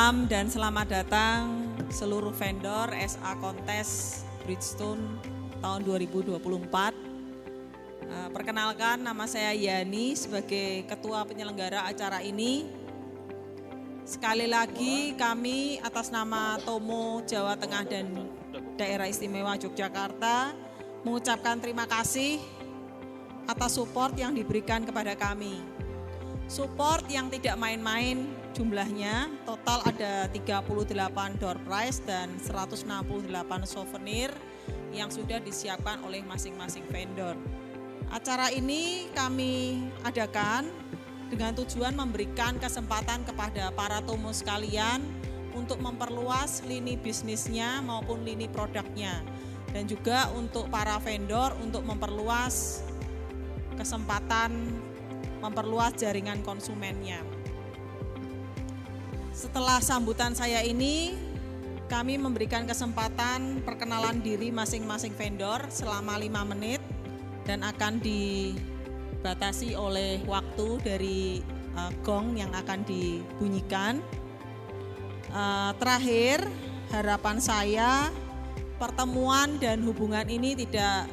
Salam dan selamat datang seluruh vendor SA Kontes Bridgestone tahun 2024. Perkenalkan, nama saya Yani sebagai Ketua Penyelenggara acara ini. Sekali lagi kami atas nama Tomo Jawa Tengah dan Daerah Istimewa Yogyakarta mengucapkan terima kasih atas support yang diberikan kepada kami. Support yang tidak main-main jumlahnya, total ada 38 door prize dan 168 souvenir yang sudah disiapkan oleh masing-masing vendor. Acara ini kami adakan dengan tujuan memberikan kesempatan kepada para Tomo sekalian untuk memperluas lini bisnisnya maupun lini produknya, dan juga untuk para vendor untuk memperluas kesempatan memperluas jaringan konsumennya. Setelah sambutan saya ini, kami memberikan kesempatan perkenalan diri masing-masing vendor selama 5 menit dan akan dibatasi oleh waktu dari gong yang akan dibunyikan. Terakhir, harapan saya pertemuan dan hubungan ini tidak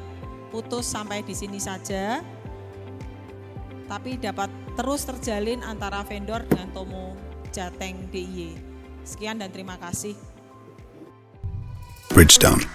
putus sampai di sini saja, tapi dapat terus terjalin antara vendor dengan Tomo Jateng DIY. Sekian dan terima kasih. Bridgestone.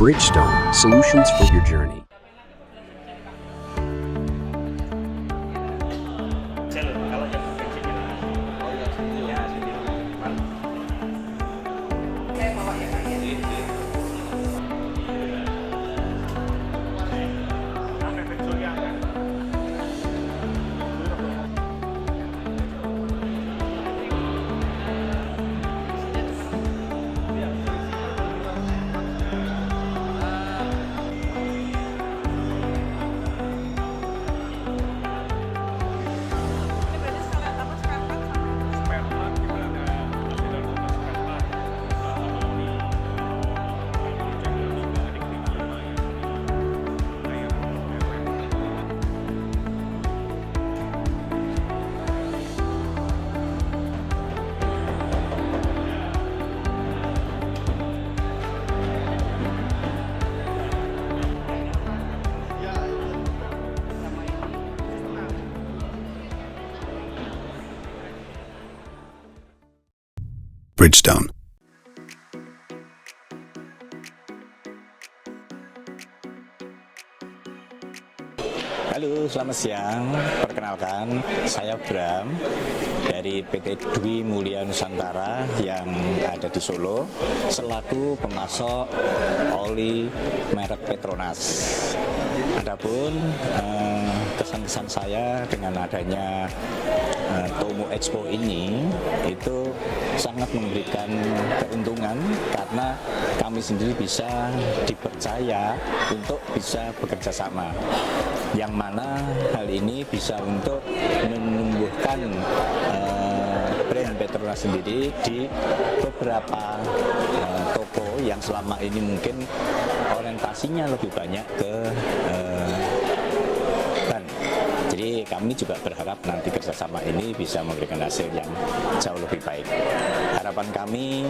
Bridgestone, solutions for your journey. Bridgestone. Halo, selamat siang. Perkenalkan, saya Bram dari PT Dwi Mulia Nusantara yang ada di Solo selaku pemasok oli merek Petronas. Adapun kesan-kesan saya dengan adanya Tomo Expo ini itu sangat memberikan keuntungan karena kami sendiri bisa dipercaya untuk bisa bekerja sama, yang mana hal ini bisa untuk menumbuhkan brand Petronas sendiri di beberapa toko yang selama ini mungkin orientasinya lebih banyak ke ban. Jadi kami juga berharap nanti kerjasama ini bisa memberikan hasil yang jauh lebih baik. Harapan kami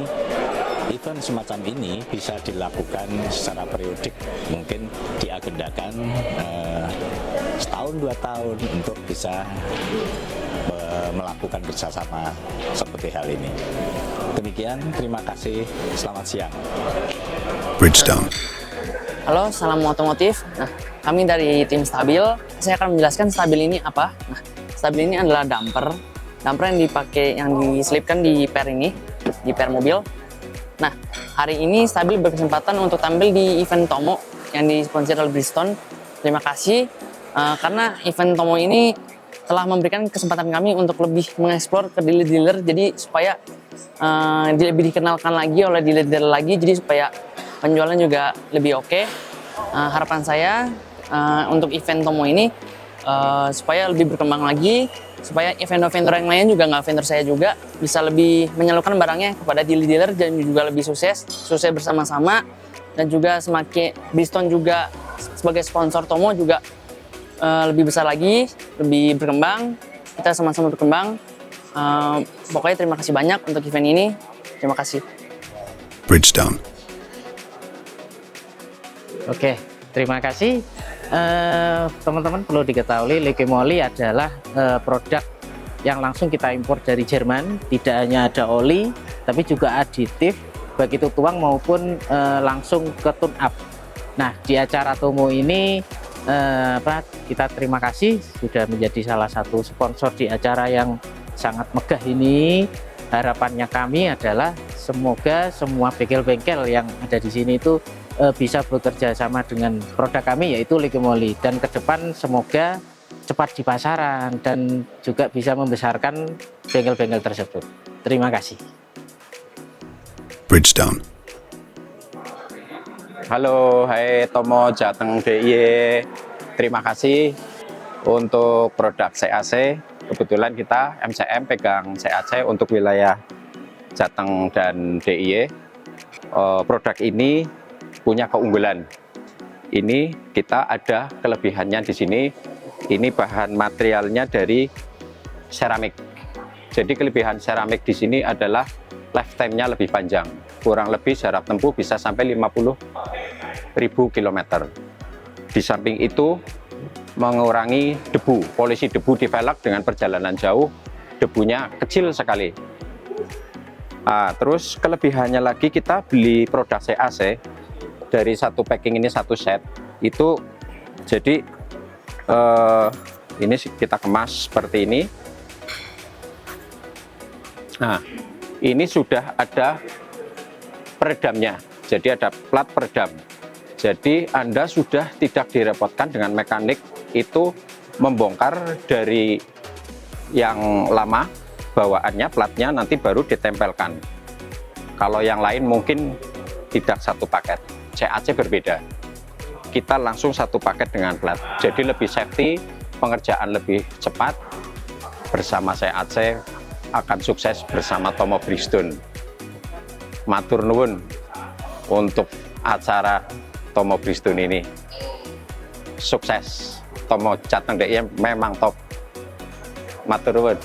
event semacam ini bisa dilakukan secara periodik, mungkin diagendakan setahun 2 tahun untuk bisa melakukan kerjasama seperti hal ini. Demikian, terima kasih, selamat siang. Bridgestone. Halo, salam otomotif. Nah, kami dari tim Stabil. Saya akan menjelaskan Stabil ini apa. Nah, Stabil ini adalah damper yang dipakai, yang diselipkan di per ini, di per mobil. Nah, hari ini Stabil berkesempatan untuk tampil di event Tomo yang disponsori oleh Bridgestone. Terima kasih karena event Tomo ini telah memberikan kesempatan kami untuk lebih mengeksplor ke dealer-dealer, jadi supaya lebih dikenalkan lagi oleh dealer-dealer lagi, jadi supaya penjualan juga lebih oke. Harapan saya untuk event Tomo ini supaya lebih berkembang lagi, supaya vendor-vendor yang lain juga, nggak vendor saya juga, bisa lebih menyalurkan barangnya kepada dealer-dealer dan juga lebih sukses bersama-sama. Dan juga semakin Bridgestone juga sebagai sponsor Tomo juga lebih besar lagi, lebih berkembang, kita sama-sama berkembang. Pokoknya terima kasih banyak untuk event ini. Terima kasih. Bridgestone. Oke, terima kasih. Teman-teman perlu diketahui Liquimoli adalah produk yang langsung kita impor dari Jerman. Tidak hanya ada oli, tapi juga aditif, baik itu tuang maupun langsung ke tune up. Nah, di acara Tomo ini kita terima kasih sudah menjadi salah satu sponsor di acara yang sangat megah ini. Harapannya kami adalah semoga semua bengkel-bengkel yang ada di sini itu bisa bekerja sama dengan produk kami, yaitu Liquimoli, dan ke depan semoga cepat di pasaran dan juga bisa membesarkan bengkel-bengkel tersebut. Terima kasih. Bridgestone. Halo, hai Tomo Jateng DIY. Terima kasih untuk produk CAC. Kebetulan kita MCM pegang CAC untuk wilayah Jateng dan DIY. Produk ini punya keunggulan. Ini kita ada kelebihannya di sini. Ini bahan materialnya dari seramik. Jadi kelebihan seramik di sini adalah lifetime-nya lebih panjang. Kurang lebih jarak tempuh bisa sampai 50.000 km. Di samping itu mengurangi debu, polusi debu di velg dengan perjalanan jauh, debunya kecil sekali. Terus kelebihannya lagi, kita beli produk CAC dari satu packing ini satu set itu, jadi ini kita kemas seperti ini. Nah, ini sudah ada peredamnya, jadi ada plat peredam. Jadi Anda sudah tidak direpotkan dengan mekanik itu membongkar dari yang lama bawaannya, platnya nanti baru ditempelkan. Kalau yang lain mungkin tidak satu paket. CAC berbeda. Kita langsung satu paket dengan plat. Jadi lebih safety, pengerjaan lebih cepat. Bersama CAC akan sukses bersama Tomo Bridgestone. Matur nuwun untuk acara Tomo Bridgestone ini. Sukses. Tomo Jateng DIY memang top. Matur nuwun.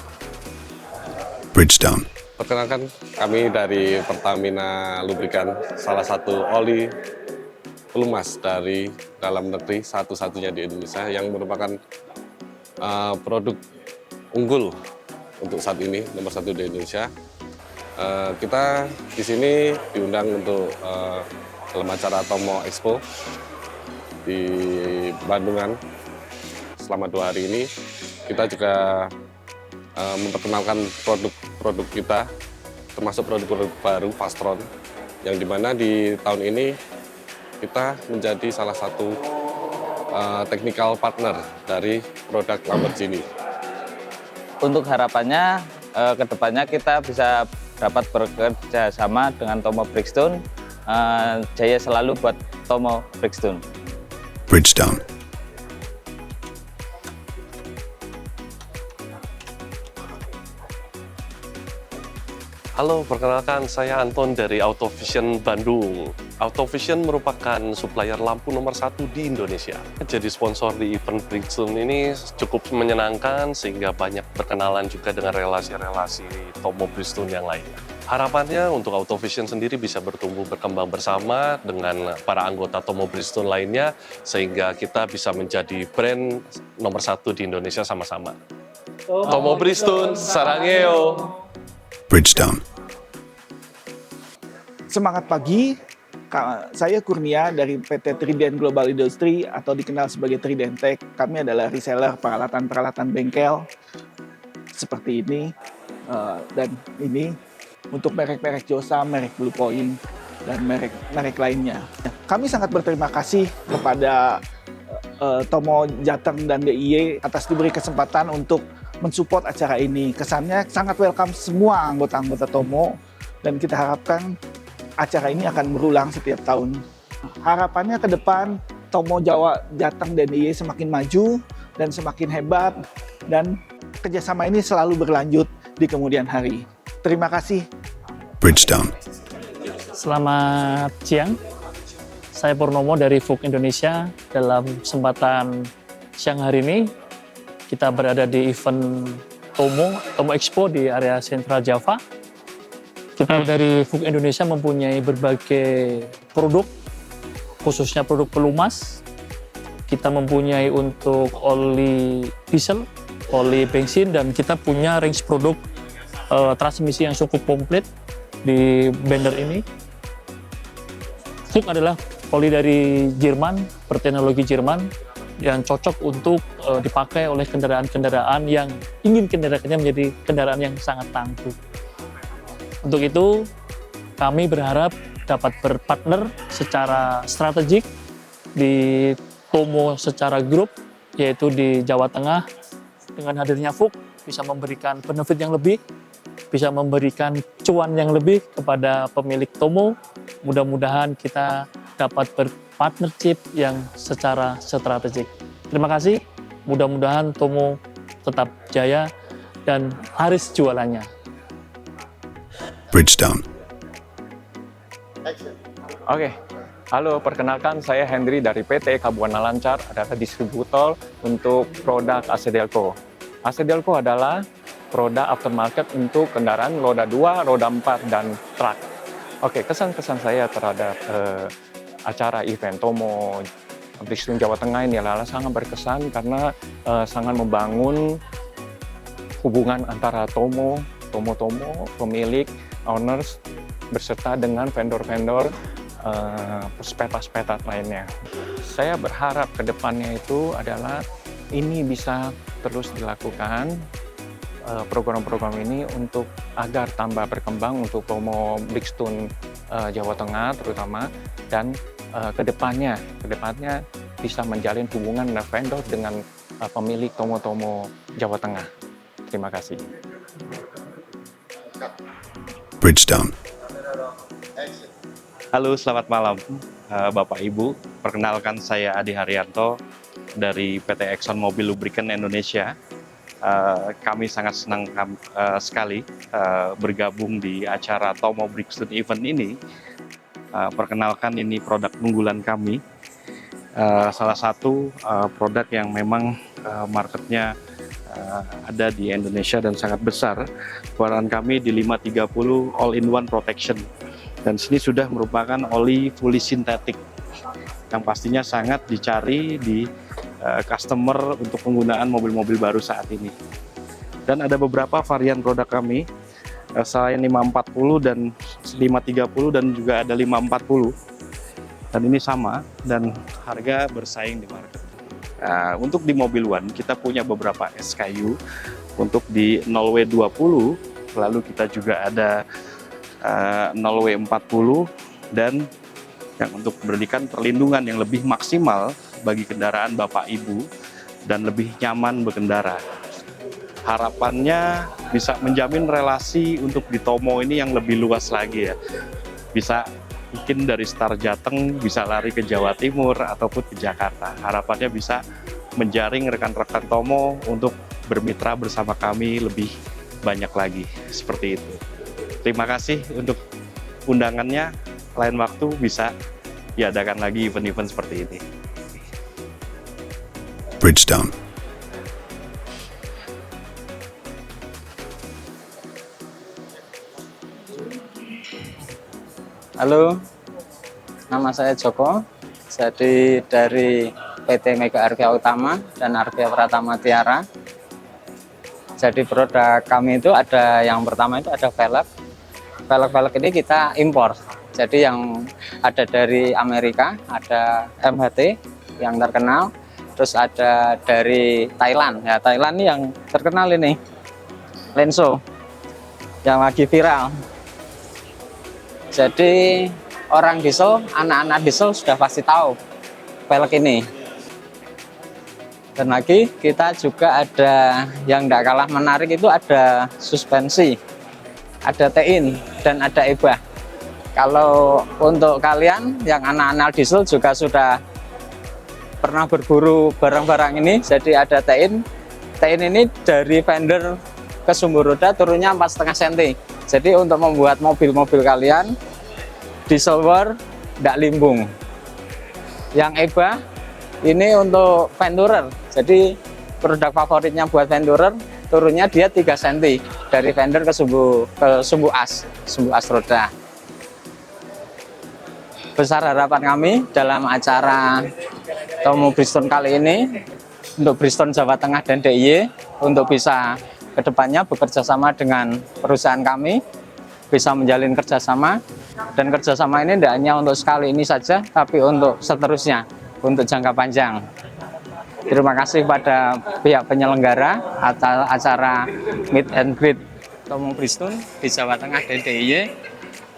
Bridgestone. Perkenalkan, kami dari Pertamina Lubrikan, salah satu oli pelumas dari dalam negeri, satu-satunya di Indonesia yang merupakan produk unggul untuk saat ini, nomor 1 di Indonesia. Kita di sini diundang untuk dalam acara Tomo Expo di Bandungan selama 2 hari ini. Kita juga memperkenalkan produk-produk kita, termasuk produk-produk baru Fastron, yang dimana di tahun ini kita menjadi salah satu technical partner dari produk Lamborghini. Untuk harapannya kedepannya kita bisa dapat bekerja sama dengan Tomo Bridgestone. Jaya selalu buat Tomo Bridgestone. Bridgestone. Halo, perkenalkan saya Anton dari Autovision Bandung. Autovision merupakan supplier lampu nomor 1 di Indonesia. Jadi sponsor di event Bridgestone ini cukup menyenangkan sehingga banyak berkenalan juga dengan relasi-relasi Tomo Bridgestone yang lainnya. Harapannya untuk Autovision sendiri bisa bertumbuh berkembang bersama dengan para anggota Tomo Bridgestone lainnya sehingga kita bisa menjadi brand nomor 1 di Indonesia sama-sama. Tomo Bridgestone, sarangeo! Bridgestone. Semangat pagi, saya Kurnia dari PT Trident Global Industry atau dikenal sebagai Trident Tech. Kami adalah reseller peralatan-peralatan bengkel seperti ini dan ini untuk merek-merek Josa, merek Blue Point, dan merek lainnya. Kami sangat berterima kasih kepada Tomo Jateng dan DIY atas diberi kesempatan untuk mensupport acara ini. Kesannya sangat welcome semua anggota-anggota Tomo dan kita harapkan acara ini akan berulang setiap tahun. Harapannya ke depan Tomo Jateng dan DIY semakin maju dan semakin hebat dan kerjasama ini selalu berlanjut di kemudian hari. Terima kasih. Bridgestone. Selamat siang, saya Purnomo dari FUK Indonesia. Dalam kesempatan siang hari ini, kita berada di event Tomo Expo di area Central Java. Kita dari FUK Indonesia mempunyai berbagai produk, khususnya produk pelumas. Kita mempunyai untuk oli diesel, oli bensin, dan kita punya range produk transmisi yang cukup komplit di Bender ini. FUK adalah oli dari Jerman, berteknologi Jerman, yang cocok untuk dipakai oleh kendaraan-kendaraan yang ingin kendaraannya menjadi kendaraan yang sangat tangguh. Untuk itu, kami berharap dapat berpartner secara strategik di Tomo secara grup, yaitu di Jawa Tengah. Dengan hadirnya FUK, bisa memberikan benefit yang lebih, bisa memberikan cuan yang lebih kepada pemilik Tomo. Mudah-mudahan kita dapat berpartnership yang secara strategik. Terima kasih, mudah-mudahan Tomo tetap jaya dan laris jualannya. Bridgestone. Oke, halo, perkenalkan saya Hendri dari PT Kabuana Lancar, adalah distributor untuk produk AC Delco. AC Delco adalah produk aftermarket untuk kendaraan roda 2, roda 4, dan truk. Oke, kesan-kesan saya terhadap acara event Tomo Bridgestone Jawa Tengah ini adalah sangat berkesan karena sangat membangun hubungan antara Tomo, pemilik, owners, berserta dengan vendor-vendor peta-peta lainnya. Saya berharap ke depannya itu adalah ini bisa terus dilakukan program-program ini untuk agar tambah berkembang untuk Tomo Brixton Jawa Tengah terutama, dan kedepannya bisa menjalin hubungan vendor dengan pemilik Tomo Jawa Tengah. Terima kasih. Bridgestone. Halo, selamat malam Bapak Ibu. Perkenalkan, saya Adi Haryanto dari PT Exxon Mobil Lubricant Indonesia. Kami sangat senang sekali bergabung di acara Tomo Brixton Event ini. Perkenalkan, ini produk unggulan kami. Salah satu produk yang memang marketnya ada di Indonesia dan sangat besar. Keluaran kami di 530 All-in-One Protection. Dan sini sudah merupakan oli fully sintetik yang pastinya sangat dicari di customer untuk penggunaan mobil-mobil baru saat ini. Dan ada beberapa varian produk kami, selain 540 dan 530 dan juga ada 540. Dan ini sama dan harga bersaing di market. Untuk di Mobil One kita punya beberapa SKU. Untuk di 0W20, lalu kita juga ada 0W40, dan yang untuk memberikan perlindungan yang lebih maksimal bagi kendaraan Bapak Ibu dan lebih nyaman berkendara. Harapannya bisa menjamin relasi untuk di Tomo ini yang lebih luas lagi ya. Bisa mungkin dari Star Jateng bisa lari ke Jawa Timur ataupun ke Jakarta. Harapannya bisa menjaring rekan-rekan Tomo untuk bermitra bersama kami lebih banyak lagi, seperti itu. Terima kasih untuk undangannya. Lain waktu bisa diadakan lagi event-event seperti ini. Bridgestone. Halo, nama saya Joko. Jadi dari PT Mega Arkia Utama dan Arkia Pratama Tiara. Jadi produk kami itu ada, yang pertama itu ada velg. Velg ini kita impor. Jadi yang ada dari Amerika, ada MHT yang terkenal. Terus ada dari Thailand. Ya, Thailand ini yang terkenal ini, Lenso, yang lagi viral. Jadi orang diesel, anak-anak diesel sudah pasti tahu velg ini. Dan lagi kita juga ada yang tidak kalah menarik, itu ada suspensi, ada TIN, dan ada EBA. Kalau untuk kalian yang anak-anak diesel juga sudah pernah berburu barang-barang ini, jadi ada TIN. TIN ini dari fender ke sumbu roda turunnya 4,5 cm. Jadi untuk membuat mobil-mobil kalian diesel war tidak limbung. Yang EBA ini untuk Venturer. Jadi produk favoritnya buat Venturer, turunnya dia 3 cm dari fender ke sumbu as roda. Besar harapan kami dalam acara Tomo Brixton kali ini untuk Brixton Jawa Tengah dan DIY untuk bisa kedepannya bekerja sama dengan perusahaan kami, bisa menjalin kerjasama, dan kerjasama ini tidak hanya untuk sekali ini saja, tapi untuk seterusnya, untuk jangka panjang. Terima kasih pada pihak penyelenggara acara Meet and Greet Tomo Brixton di Jawa Tengah dan DIY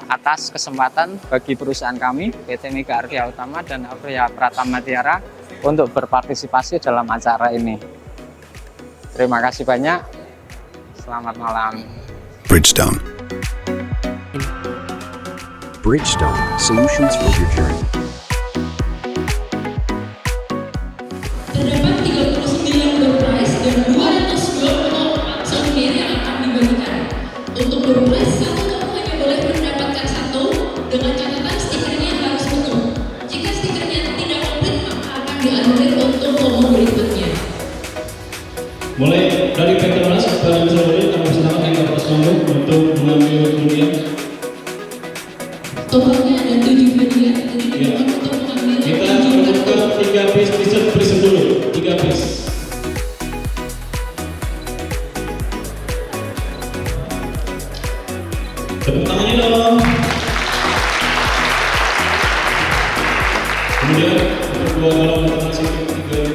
atas kesempatan bagi perusahaan kami, PT Mega Arkia Utama dan Arkia Pratama Tiara, untuk berpartisipasi dalam acara ini. Terima kasih banyak. Selamat malam. Bridgestone. Bridgestone, solutions for your journey. Terdapat 39 door prize dan 220 souvenir yang akan dibagikan. Untuk door prize, satu tomo hanya boleh mendapatkan satu, dengan catatan stikernya harus penuh. Jika stikernya tidak komplit, maka akan dianulir untuk tomo berikutnya. Mulai dari Petronas pada Januari kami persilakan yang dapat sombong untuk mengambil undian. Totalnya ada 7 hadiah. Jadi untuk mengambil kita membuka 3 piece t-shirt Brixton dulu, 3 piece. Tepuk tangannya dong. Kemudian untuk dua galon alternasi 3D.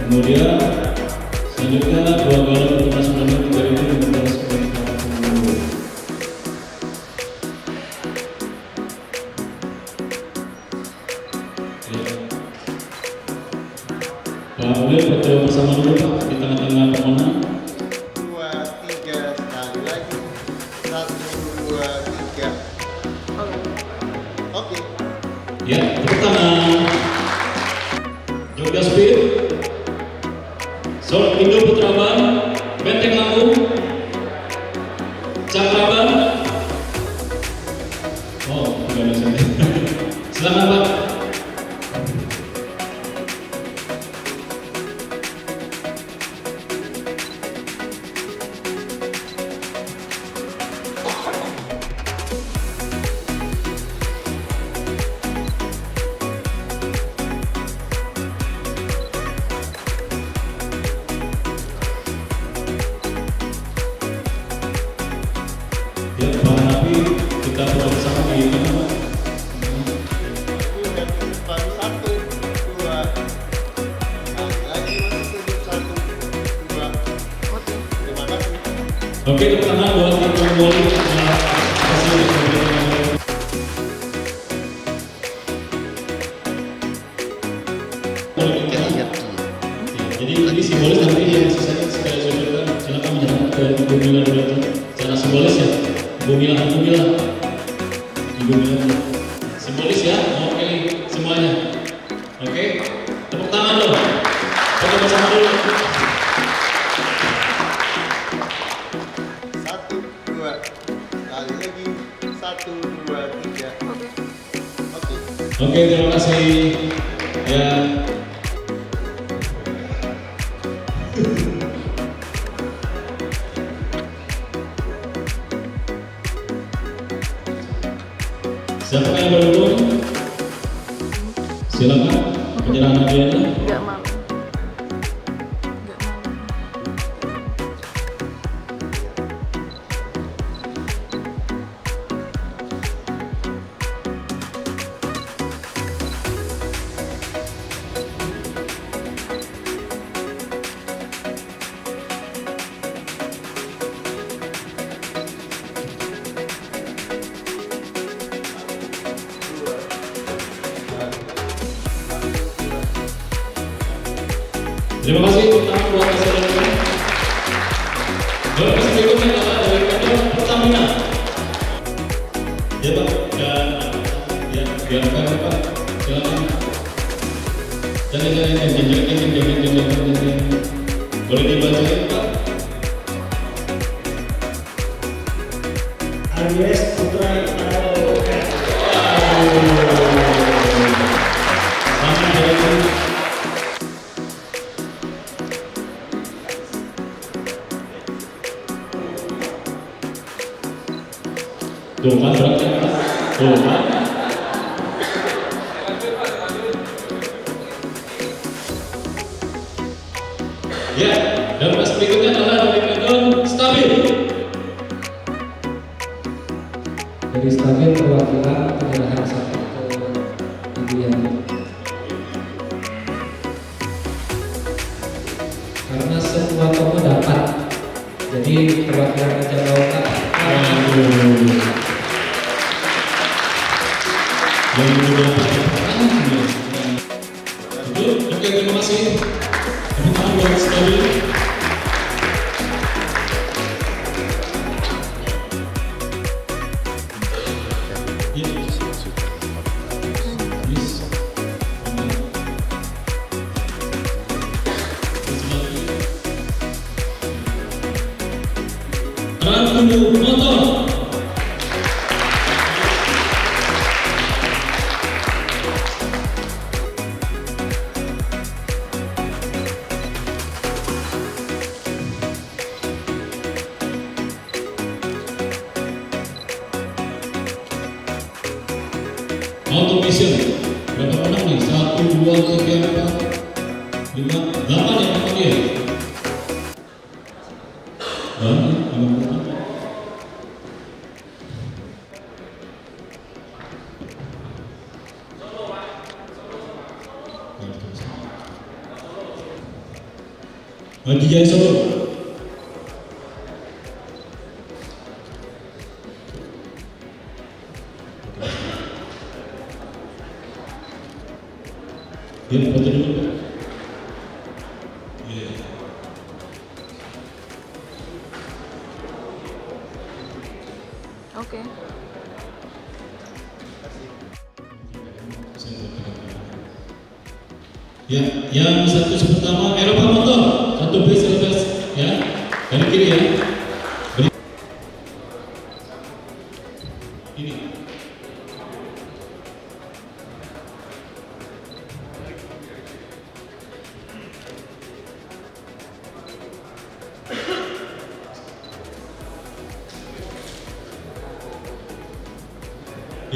Kemudian selanjutnya dua galon alternasi 3.015. Pak boleh berdoa bersama dulu Pak di tengah-tengah permohonan. 2, 3 sekali lagi. 1, 2, 3. Oke. Ya, tepuk tangan. Jogja Speed, Sol Indo Putraban, Benteng Lampung, Cakraban. Oh, tidak bisa. Silakan Pak. Ya, Pak Nabi, kita berdoa bersama di mana Pak? Baru 1, 2. Sekali lagi masih 1, 2. Terima kasih. Oke, tepuk tangan buat Ibu Wali. Terima kasih. Jadi ini simbolis nanti yang sisanya sekali saudara silakan menyerahkan ke Ibu Mila dulu secara simbolis ya. Ibu Mila. Simbolis ya. Oke, semuanya. Oke, tepuk tangan dong. Kita bersama dulu. 1, 2. Sekali lagi. 1, 2, 3. Oke. Oke, terima kasih. Ya. Siapa yang beruntung? Silakan penyerahan hadiahnya. Enggak mau. Terima kasih tepuk tangan buat saudara. Berikut berikutnya adalah dari PT Pertamina. Ya Pak, dan ya biarkan Pak, silakan. Jangan. Boleh dibacain Pak. Aries Putra Tuh kan berarti tuh kan. Ya, dan mas berikutnya adalah dari Vendor Stabil. Dari Stabil perwakilan penyerahan satu ke Ibu Yani. Karena semua toko dapat, jadi perwakilan Raja Lauta. Oke, terima kasih. Tepuk tangan buat Stabil. Rangkumu motor. Auto Vision. Berapa orang nih? 1, 2, 3, 4. 8 ya apa dia? Haji Jaya Solo. Ya, foto dulu. Ya. Oke. Ya, yang satu pertama Eropa Motor, satu base ya, dari kiri ya. Ini.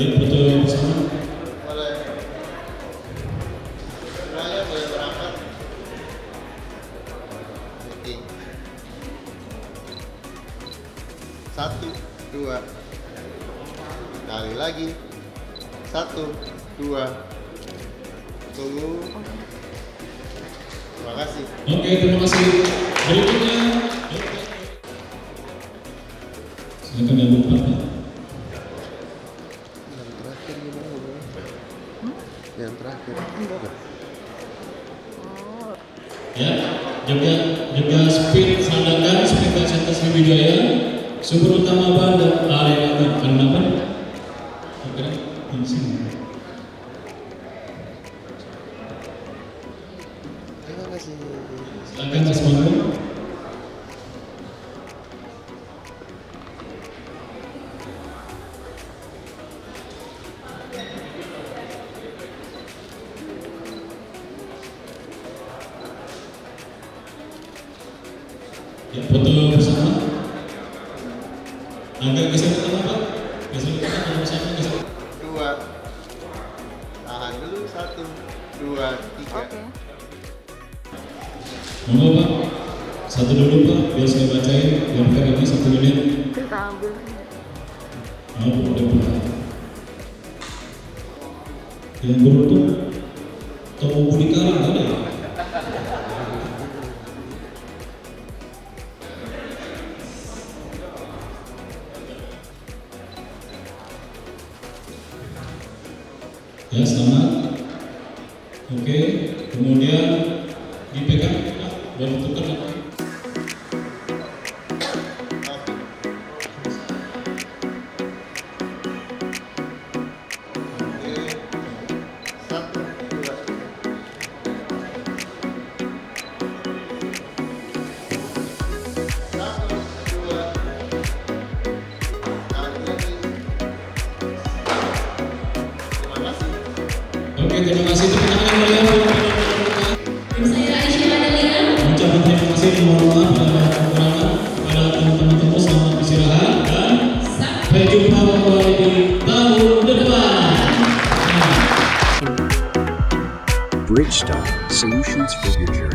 Ya, foto yang bersama. Boleh. Semuanya boleh berangkat. Oke. 1, 2. Sekali lagi. 1, 2. Tunggu. Terima kasih. Oke, terima kasih. Berikutnya, silakan yang berempat. Yang terakhir gimana? Yang terakhir. Ya, jaga speed sandakan, speed konsentrasi Sriwijaya, sumber utama ban dan area karena apa? Oke, di sini. Terima kasih. Silakan Mas Mangku. Ya, foto bersama. Agak geser ke tengah, Pak. Geser ke tengah, bersama, geser. 2. Tahan dulu. 1, 2, 3. Monggo Pak. Satu dulu Pak, biar saya bacain. Biarkan ini 1 menit. Kita ambil. Oh, udah Pak. Yang beruntung, Tomo Budi Karim ada ya? Ya, selamat. Oke, kemudian dipegang, baru tukar lagi. Oke, terima kasih. Tepuk tangan yang meriah. Saya Aisyah Adalia. Ucapkan terima kasih dan mohon maaf pada kekurangan pada teman-teman temu. Selamat istirahat dan sampai jumpa kembali di tahun depan. Bridgestone, solutions for your journey.